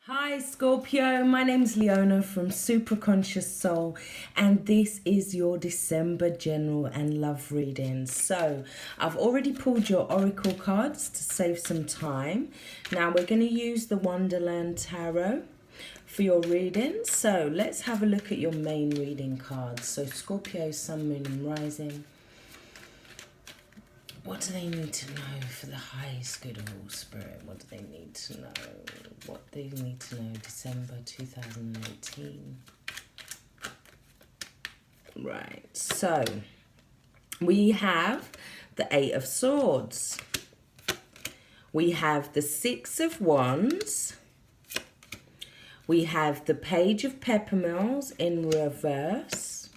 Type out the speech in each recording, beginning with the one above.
Hi Scorpio, my name's Leona from Supra Conscioussoul, and this is your December general and love reading. So I've already pulled your oracle cards to save some time. Now we're going to use the Wonderland Tarot for your reading. So let's have a look at your main reading cards. So Scorpio, Sun, Moon and Rising. What do they need to know for the highest good of all spirit? What do they need to know? What they need to know December 2018. Right, so we have the Eight of Swords. We have the Six of Wands. We have the Page of Peppermills in reverse.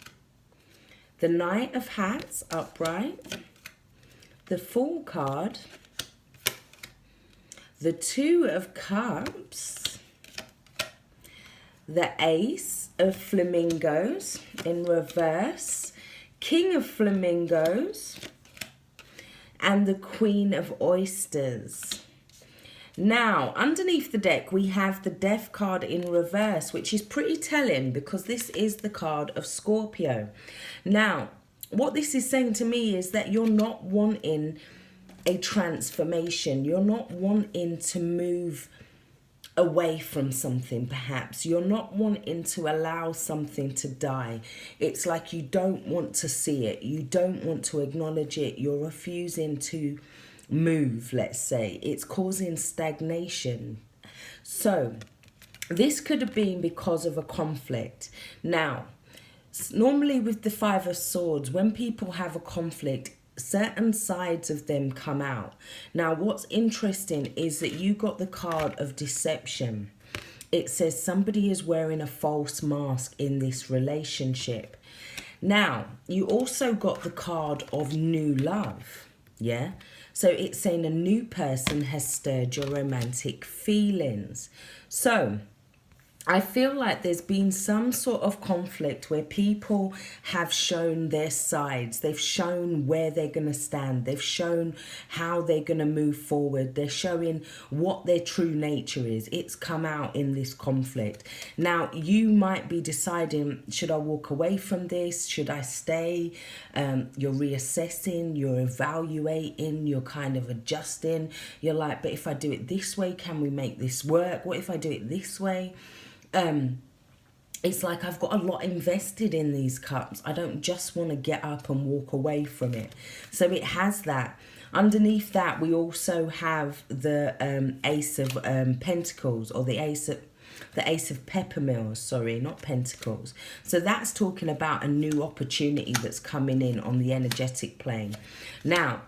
The Knight of Hats upright. The Fool card, the Two of Cups, the Ace of Flamingos in reverse, King of Flamingos, and the Queen of Oysters. Now, underneath the deck, we have the Death card in reverse, which is pretty telling because this is the card of Scorpio. Now, what this is saying to me is that you're not wanting a transformation. You're not wanting to move away from something, perhaps. You're not wanting to allow something to die. It's like you don't want to see it. You don't want to acknowledge it. You're refusing to move, let's say. It's causing stagnation. So this could have been because of a conflict. Now, normally with the Five of Swords, when people have a conflict, certain sides of them come out. Now, what's interesting is that you got the card of deception. It says somebody is wearing a false mask in this relationship. Now, you also got the card of new love. Yeah? So it's saying a new person has stirred your romantic feelings. So I feel like there's been some sort of conflict where people have shown their sides. They've shown where they're going to stand. They've shown how they're going to move forward. They're showing what their true nature is. It's come out in this conflict. Now, you might be deciding, should I walk away from this? Should I stay? You're reassessing, you're evaluating, you're kind of adjusting. You're like, but if I do it this way, can we make this work? What if I do it this way? It's like I've got a lot invested in these cups. I don't just want to get up and walk away from it. So it has that. Underneath that, we also have the Ace of Pentacles, or the Ace of Peppermills, sorry, not Pentacles. So that's talking about a new opportunity that's coming in on the energetic plane. Now,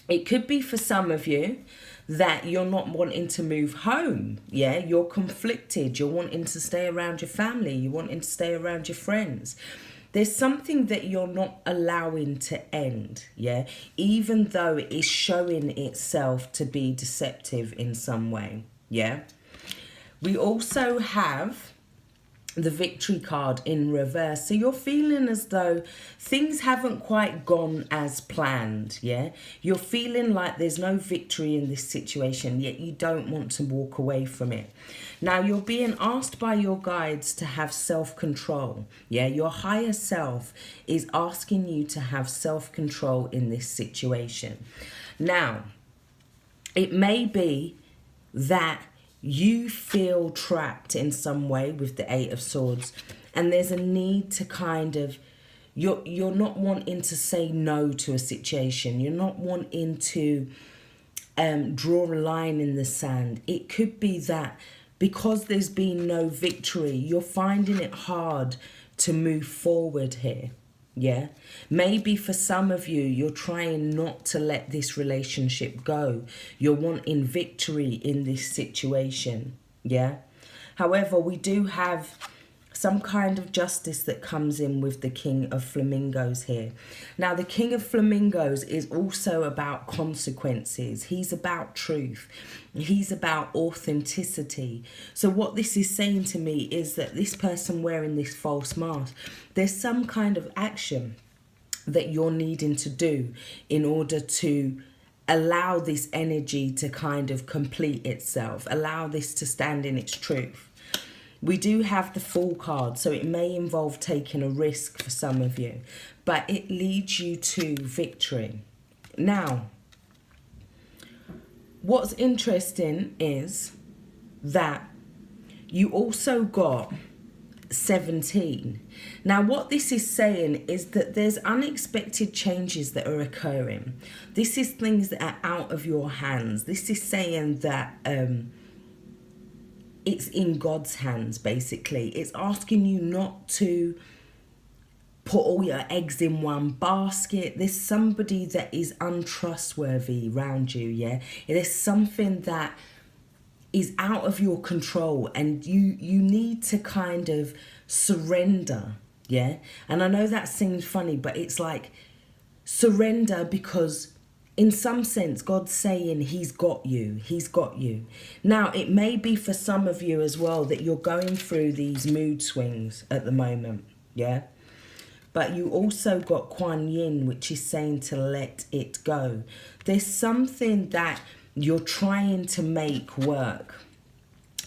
it could be for some of you that you're not wanting to move home. Yeah, you're conflicted. You're wanting to stay around your family. You're wanting to stay around your friends. There's something that you're not allowing to end. Yeah, even though it is showing itself to be deceptive in some way. Yeah, we also have the Victory card in reverse. So you're feeling as though things haven't quite gone as planned, yeah? You're feeling like there's no victory in this situation, yet you don't want to walk away from it. Now, you're being asked by your guides to have self-control, yeah? Your higher self is asking you to have self-control in this situation. Now, it may be that you feel trapped in some way with the Eight of Swords, and there's a need to kind of, you're not wanting to say no to a situation. You're not wanting to draw a line in the sand. It could be that because there's been no victory, you're finding it hard to move forward here. Yeah, maybe for some of you, you're trying not to let this relationship go. You're wanting victory in this situation. Yeah. However, we do have some kind of justice that comes in with the King of Flamingos here. Now, the King of Flamingos is also about consequences. He's about truth. He's about authenticity. So what this is saying to me is that this person wearing this false mask, there's some kind of action that you're needing to do in order to allow this energy to kind of complete itself, allow this to stand in its truth. We do have the Fool card, so it may involve taking a risk for some of you, but it leads you to victory. Now, what's interesting is that you also got 17. Now, what this is saying is that there's unexpected changes that are occurring. This is things that are out of your hands. This is saying that it's in God's hands, basically. It's asking you not to put all your eggs in one basket. There's somebody that is untrustworthy around you, yeah? There's something that is out of your control, and you need to kind of surrender, yeah? And I know that seems funny, but it's like surrender, because in some sense God's saying he's got you. Now, it may be for some of you as well that you're going through these mood swings at the moment, yeah? But you also got Kuan Yin, which is saying to let it go. There's something that you're trying to make work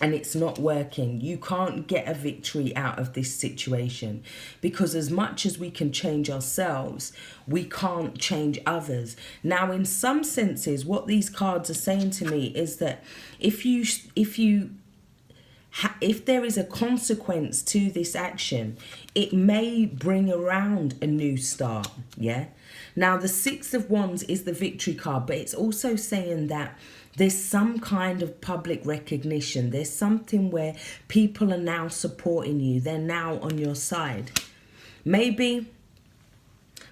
and it's not working. You can't get a victory out of this situation, because as much as we can change ourselves, we can't change others. Now, in some senses, what these cards are saying to me is that if there is a consequence to this action, it may bring around a new start, yeah? Now, the Six of Wands is the victory card, but it's also saying that there's some kind of public recognition. There's something where people are now supporting you. They're now on your side. Maybe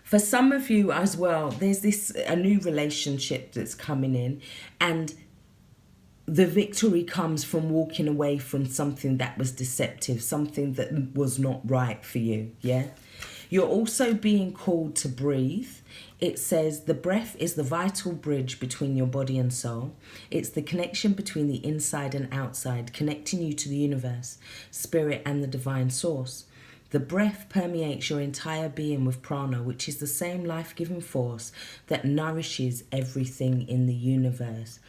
for some of you as well, there's a new relationship that's coming in, and the victory comes from walking away from something that was deceptive, something that was not right for you, yeah? You're also being called to breathe. It says the breath is the vital bridge between your body and soul. It's the connection between the inside and outside, connecting you to the universe, spirit, and the divine source. The breath permeates your entire being with prana, which is the same life-giving force that nourishes everything in the universe.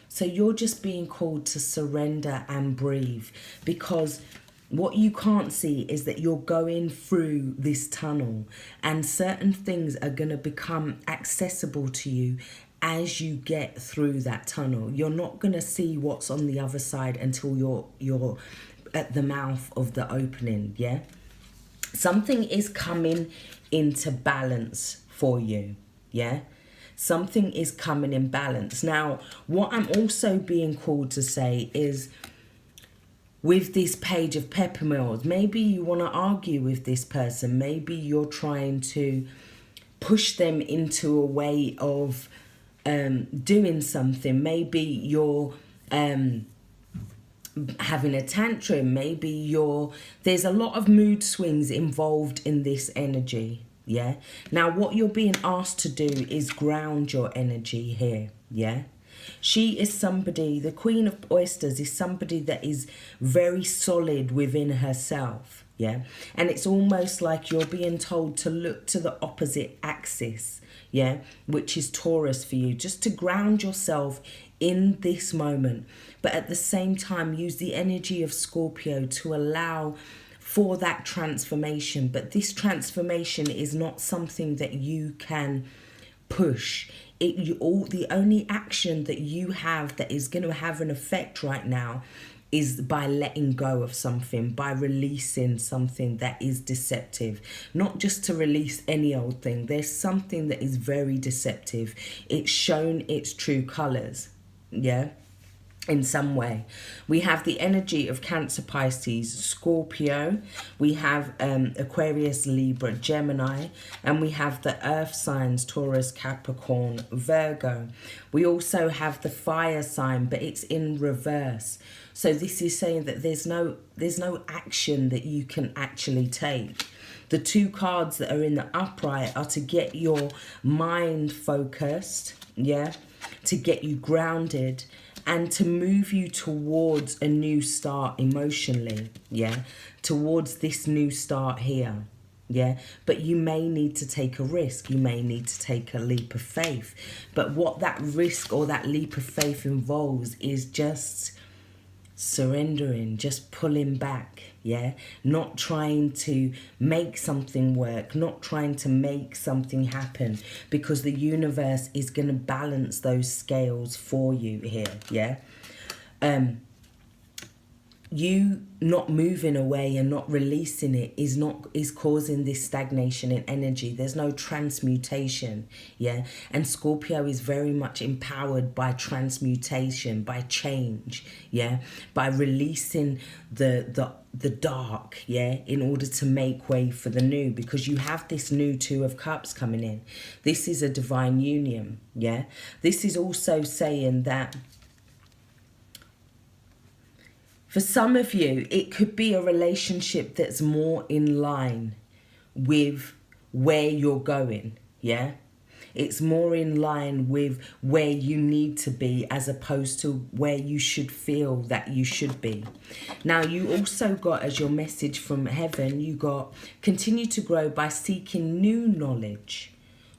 So you're just being called to surrender and breathe, because what you can't see is that you're going through this tunnel, and certain things are going to become accessible to you as you get through that tunnel. You're not going to see what's on the other side until you're at the mouth of the opening, yeah? Something is coming into balance for you, yeah? Something is coming in balance. Now, what I'm also being called to say is, with this Page of Peppermills, maybe you want to argue with this person. Maybe you're trying to push them into a way of doing something. Maybe you're having a tantrum. Maybe there's a lot of mood swings involved in this energy, yeah? Now, what you're being asked to do is ground your energy here, yeah? She is somebody, the Queen of Oysters is somebody that is very solid within herself, yeah? And it's almost like you're being told to look to the opposite axis, yeah? Which is Taurus for you, just to ground yourself in this moment. But at the same time, use the energy of Scorpio to allow for that transformation. But this transformation is not something that you can push. The only action that you have that is going to have an effect right now is by letting go of something, by releasing something that is deceptive. Not just to release any old thing. There's something that is very deceptive. It's shown its true colours, yeah? In some way. We have the energy of Cancer, Pisces, Scorpio. We have Aquarius, Libra, Gemini. And we have the earth signs, Taurus, Capricorn, Virgo. We also have the fire sign, but it's in reverse. So this is saying that there's no action that you can actually take. The two cards that are in the upright are to get your mind focused, yeah? To get you grounded, and to move you towards a new start emotionally, yeah? Towards this new start here, Yeah, but you may need to take a risk. You may need to take a leap of faith. But what that risk or that leap of faith involves is just surrendering, just pulling back, yeah? Not trying to make something work, not trying to make something happen, because the universe is going to balance those scales for you here, yeah? You not moving away and not releasing it is causing this stagnation in energy. There's no transmutation, yeah? And Scorpio is very much empowered by transmutation, by change, yeah? By releasing the dark, yeah, in order to make way for the new, because you have this new Two of Cups coming in. This is a divine union, yeah? This is also saying that for some of you, it could be a relationship that's more in line with where you're going, yeah? It's more in line with where you need to be as opposed to where you should feel that you should be. Now, you also got, as your message from heaven, you got, continue to grow by seeking new knowledge.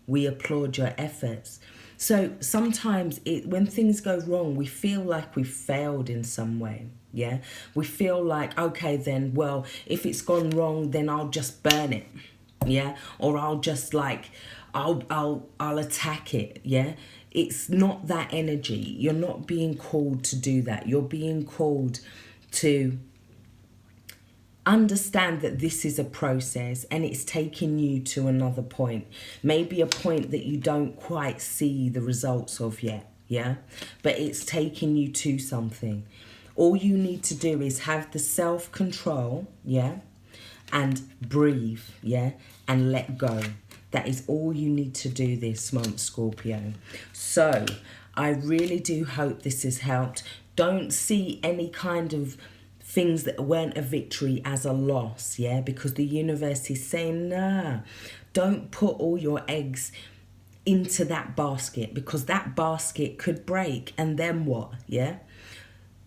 We applaud your efforts. So sometimes when things go wrong, we feel like we've failed in some way. Yeah, we feel like, okay, then, well, if it's gone wrong, then I'll just burn it. Yeah, or I'll just I'll attack it. Yeah, it's not that energy. You're not being called to do that. You're being called to understand that this is a process and it's taking you to another point. Maybe a point that you don't quite see the results of yet. Yeah, but it's taking you to something. All you need to do is have the self-control, yeah, and breathe, yeah, and let go. That is all you need to do this month, Scorpio. So I really do hope this has helped. Don't see any kind of things that weren't a victory as a loss, yeah, because the universe is saying, nah, don't put all your eggs into that basket, because that basket could break, and then what, yeah?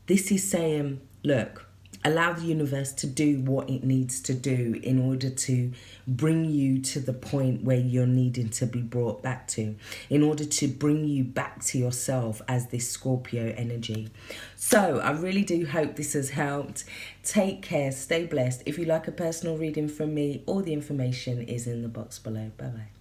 This is saying, look, allow the universe to do what it needs to do in order to bring you to the point where you're needing to be brought back to, in order to bring you back to yourself as this Scorpio energy. So I really do hope this has helped. Take care, stay blessed. If you like a personal reading from me, all the information is in the box below. Bye-bye.